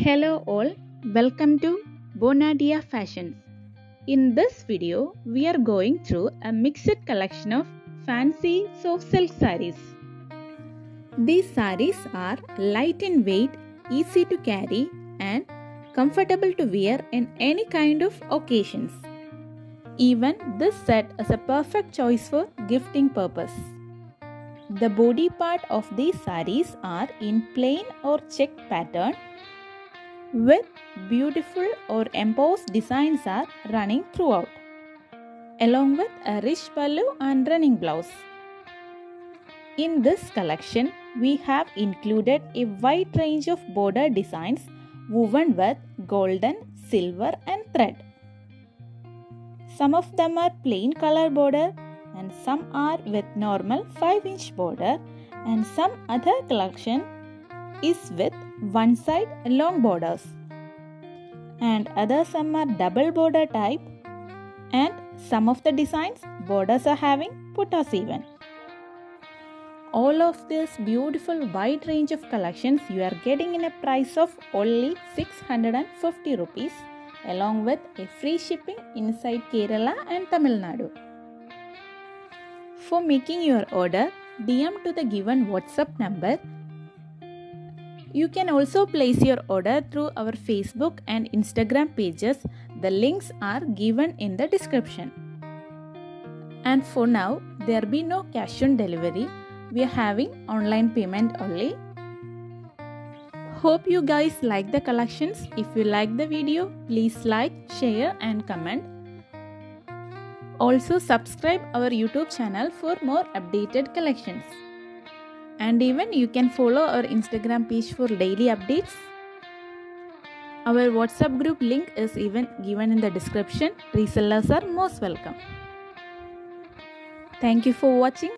Hello all, welcome to bonadeafashions. In this video, we are going through a mixed collection of fancy soft silk sarees. These sarees are light in weight, easy to carry and comfortable to wear in any kind of occasions. Even this set is a perfect choice for gifting purpose. The body part of these sarees are in plain or checked pattern with beautiful or embossed designs are running throughout, along with a rich pallu and running blouse. In this collection, we have included a wide range of border designs woven with golden, silver and thread. Some of them are plain color border and some are with normal 5-inch border, and some other collection is with one side long borders, and other some are double border type, and some of the designs borders are having puttas even. All of this beautiful wide range of collections you are getting in a price of only 650 rupees, along with a free shipping inside Kerala and Tamil Nadu. For making your order, DM to the given WhatsApp number. You can also place your order through our Facebook and Instagram pages. The links are given in the description. And for now, there be no cash on delivery. We are having online payment only. Hope you guys like the collections. If you like the video, please like, share and comment. Also subscribe our YouTube channel for more updated collections. And even you can follow our Instagram page for daily updates. Our WhatsApp group link is even given in the description. Resellers are most welcome. Thank you for watching.